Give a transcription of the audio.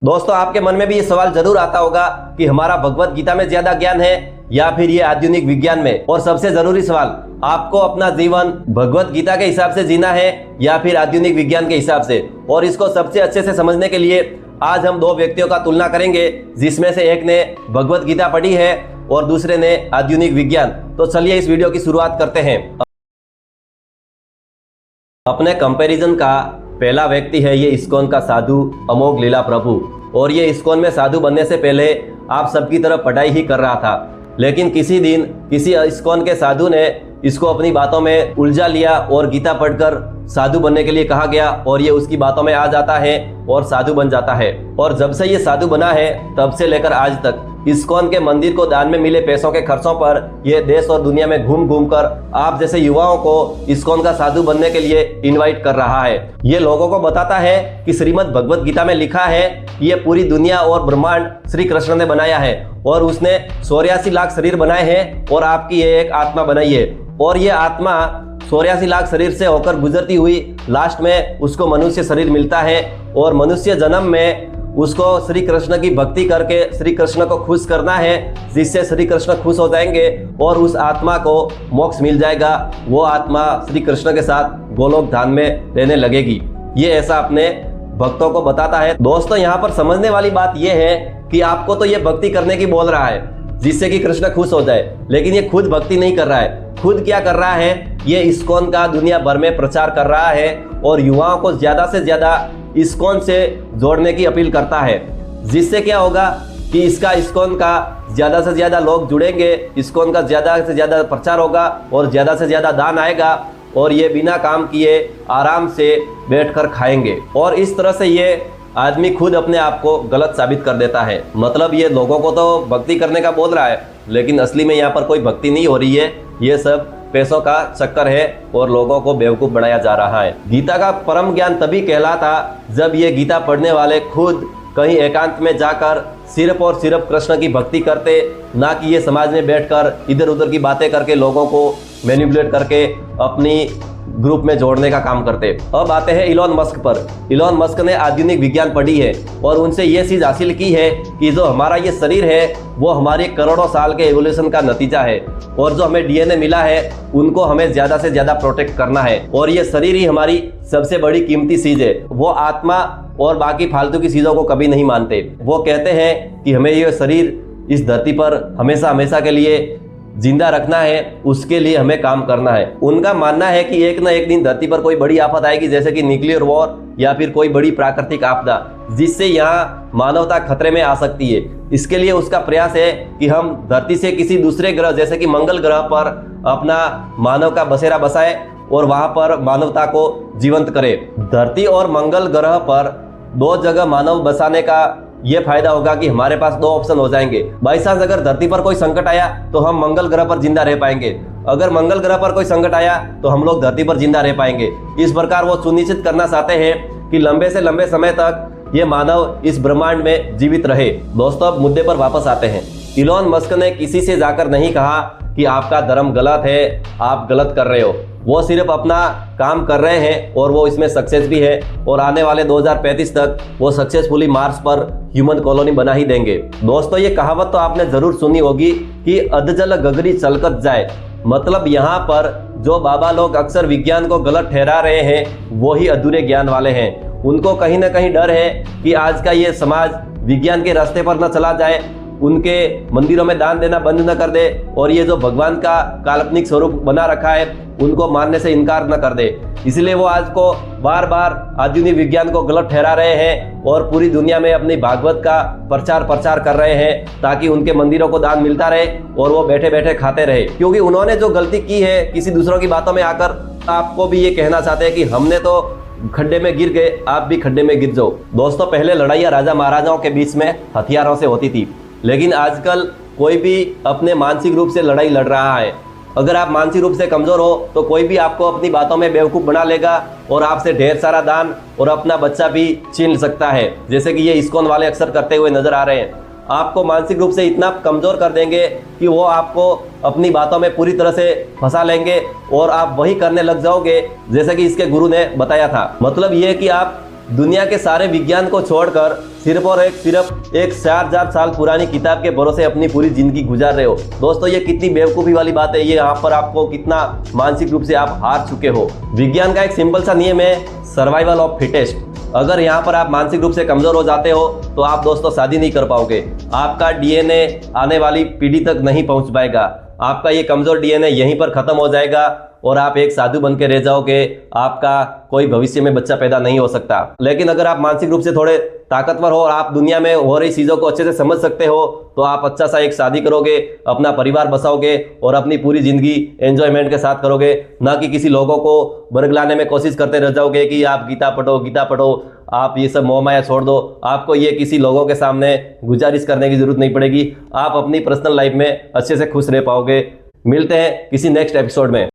दोस्तों, आपके मन में भी ये सवाल जरूर आता होगा कि हमारा भगवत गीता में ज्यादा ज्ञान है या फिर ये आधुनिक विज्ञान में। और सबसे जरूरी सवाल, आपको अपना जीवन भगवत गीता के हिसाब से जीना है या फिर आधुनिक विज्ञान के हिसाब से। और इसको सबसे अच्छे से समझने के लिए आज हम दो व्यक्तियों का तुलना करेंगे, जिसमें से एक ने भगवत गीता पढ़ी है और दूसरे ने आधुनिक विज्ञान। तो चलिए इस वीडियो की शुरुआत करते हैं। अपने कंपैरिजन का पहला व्यक्ति है ये इस्कॉन का साधु अमोघ लीला प्रभु। और ये इस्कॉन में साधु बनने से पहले आप सबकी तरफ पढ़ाई ही कर रहा था, लेकिन किसी दिन किसी इस्कॉन के साधु ने इसको अपनी बातों में उलझा लिया और गीता पढ़कर साधु बनने के लिए कहा गया और ये उसकी बातों में आ जाता है और साधु बन जाता है। और जब से ये साधु बना है तब से लेकर आज तक इस्कॉन के मंदिर को दान में मिले पैसों के खर्चों पर ये देश और दुनिया में घूम घूम कर आप जैसे युवाओं को इस्कॉन का साधु बनने के लिए इनवाइट कर रहा है। ये लोगों को बताता है कि श्रीमद् भगवत गीता में लिखा है ये पूरी दुनिया और ब्रह्मांड श्री कृष्ण ने बनाया है और उसने 84 लाख शरीर बनाए हैं और आपकी ये एक आत्मा बनाई है। और ये आत्मा 84 लाख शरीर से होकर गुजरती हुई लास्ट में उसको मनुष्य शरीर मिलता है और मनुष्य जन्म में उसको श्री कृष्ण की भक्ति करके श्री कृष्ण को खुश करना है, जिससे श्री कृष्ण खुश हो जाएंगे और उस आत्मा को मोक्ष मिल जाएगा। वो आत्मा श्री कृष्ण के साथ गोलोक धाम में रहने लगेगी। ये ऐसा अपने भक्तों को बताता है। दोस्तों, यहाँ पर समझने वाली बात यह है कि आपको तो ये भक्ति करने की बोल रहा है जिससे कि कृष्ण खुश हो जाए, लेकिन ये खुद भक्ति नहीं कर रहा है। खुद क्या कर रहा है, ये इस्कॉन का दुनिया भर में प्रचार कर रहा है और युवाओं को ज्यादा से ज्यादा इस्कॉन से जोड़ने की अपील करता है, जिससे क्या होगा कि इसका इस्कॉन का ज्यादा से ज्यादा लोग जुड़ेंगे, इस्कॉन का ज्यादा से ज्यादा प्रचार होगा और ज्यादा से ज्यादा दान आएगा और ये बिना काम किए आराम से बैठकर खाएंगे। और इस तरह से ये आदमी खुद अपने आप को गलत साबित कर देता है। मतलब ये लोगों को तो भक्ति करने का बोल रहा है, लेकिन असली में यहाँ पर कोई भक्ति नहीं हो रही है। ये सब पैसों का चक्कर है और लोगों को बेवकूफ बनाया जा रहा है। गीता का परम ज्ञान तभी कहलाता जब ये गीता पढ़ने वाले खुद कहीं एकांत में जाकर सिर्फ और सिर्फ कृष्ण की भक्ति करते, ना कि ये समाज में बैठकर इधर उधर की बातें करके लोगों को मैनिपुलेट करके अपनी ग्रुप में जोड़ने का काम करते। अब आते हैं इलॉन मस्क पर। इलॉन मस्क ने आधुनिक विज्ञान पढ़ी है और उनसे ये चीज हासिल की है कि जो हमारा ये शरीर है वो हमारे करोड़ों साल के एवोल्यूशन का नतीजा है और जो हमें डीएनए मिला है उनको हमें ज्यादा से ज्यादा प्रोटेक्ट करना है और ये शरीर ही हमारी सबसे बड़ी कीमती चीज है। वो आत्मा और बाकी फालतू की चीजों को कभी नहीं मानते। वो कहते हैं कि हमें ये शरीर इस धरती पर हमेशा हमेशा के लिए जिंदा रखना है, उसके लिए हमें काम करना है। उनका मानना है कि एक ना एक दिन धरती पर कोई बड़ी आफत आएगी, जैसे कि न्यूक्लियर वॉर या फिर कोई बड़ी प्राकृतिक आपदा, जिससे यहाँ मानवता खतरे में आ सकती है। इसके लिए उसका प्रयास है कि हम धरती से किसी दूसरे ग्रह जैसे कि मंगल ग्रह पर अपना मानव का बसेरा बसाए और वहां पर मानवता को जीवंत करे। धरती और मंगल ग्रह पर दो जगह मानव बसाने का ये फायदा होगा कि हमारे पास दो ऑप्शन हो जाएंगे। बाई चांस अगर धरती पर कोई संकट आया तो हम मंगल ग्रह पर जिंदा रह पाएंगे, अगर मंगल ग्रह पर कोई संकट आया तो हम लोग धरती पर जिंदा रह पाएंगे। इस प्रकार वो सुनिश्चित करना चाहते हैं कि लंबे से लंबे समय तक ये मानव इस ब्रह्मांड में जीवित रहे। दोस्तों, अब मुद्दे पर वापस आते हैं। इलॉन मस्क ने किसी से जाकर नहीं कहा कि आपका धर्म गलत है, आप गलत कर रहे हो। वो सिर्फ अपना काम कर रहे हैं और वो इसमें सक्सेस भी है और आने वाले 2035 तक वो सक्सेसफुली मार्स पर ह्यूमन कॉलोनी बना ही देंगे। दोस्तों, ये कहावत तो आपने जरूर सुनी होगी कि अधजल गगरी चलकत जाए। मतलब यहाँ पर जो बाबा लोग अक्सर विज्ञान को गलत ठहरा रहे हैं वो ही अधूरे ज्ञान वाले हैं। उनको कहीं ना कहीं डर है कि आज का ये समाज विज्ञान के रास्ते पर न चला जाए, उनके मंदिरों में दान देना बंद न कर दे और ये जो भगवान का काल्पनिक स्वरूप बना रखा है उनको मानने से इनकार न कर दे। इसलिए वो आज को बार बार आधुनिक विज्ञान को गलत ठहरा रहे हैं और पूरी दुनिया में अपनी भागवत का प्रचार कर रहे हैं ताकि उनके मंदिरों को दान मिलता रहे और वो बैठे बैठे खाते रहे। क्योंकि उन्होंने जो गलती की है किसी दूसरों की बातों में आकर, आपको भी ये कहना चाहते हैं कि हमने तो खड्डे में गिर गए, आप भी खड्डे में गिर जाओ। दोस्तों, पहले लड़ाइयाँ राजा महाराजाओं के बीच में हथियारों से होती थी, लेकिन आजकल कोई भी अपने मानसिक रूप से लड़ाई लड़ रहा है। अगर आप मानसिक रूप से कमजोर हो तो कोई भी आपको अपनी बातों में बेवकूफ़ बना लेगा और आपसे ढेर सारा दान और अपना बच्चा भी छीन सकता है, जैसे कि ये इस्कॉन वाले अक्सर करते हुए नजर आ रहे हैं। आपको मानसिक रूप से इतना कमजोर कर देंगे कि वो आपको अपनी बातों में पूरी तरह से फंसा लेंगे और आप वही करने लग जाओगे जैसे कि इसके गुरु ने बताया था। मतलब ये कि आप दुनिया के सारे विज्ञान को छोड़कर सिर्फ एक 4000 साल पुरानी किताब के भरोसे अपनी पूरी जिंदगी गुजार रहे हो। दोस्तों, ये कितनी बेवकूफ़ी वाली बात है। ये यहाँ पर आपको कितना मानसिक रूप से आप हार चुके हो। विज्ञान का एक सिंपल सा नियम है, सर्वाइवल ऑफ फिटेस्ट। अगर यहाँ पर आप मानसिक रूप से कमजोर हो जाते हो तो आप दोस्तों शादी नहीं कर पाओगे। आपका डीएनए आने वाली पीढ़ी तक नहीं पहुंच पाएगा। आपका ये कमजोर डीएनए यहीं पर खत्म हो जाएगा और आप एक साधु बन के रह जाओगे। आपका कोई भविष्य में बच्चा पैदा नहीं हो सकता। लेकिन अगर आप मानसिक रूप से थोड़े ताकतवर हो और आप दुनिया में हो रही चीज़ों को अच्छे से समझ सकते हो तो आप अच्छा सा एक शादी करोगे, अपना परिवार बसाओगे और अपनी पूरी जिंदगी एंजॉयमेंट के साथ करोगे, ना कि किसी लोगों को बरगलाने में कोशिश करते रह जाओगे कि आप गीता पढ़ो, आप ये सब मोह माया छोड़ दो। आपको ये किसी लोगों के सामने गुजारिश करने की जरूरत नहीं पड़ेगी। आप अपनी पर्सनल लाइफ में अच्छे से खुश रह पाओगे। मिलते हैं किसी नेक्स्ट एपिसोड में।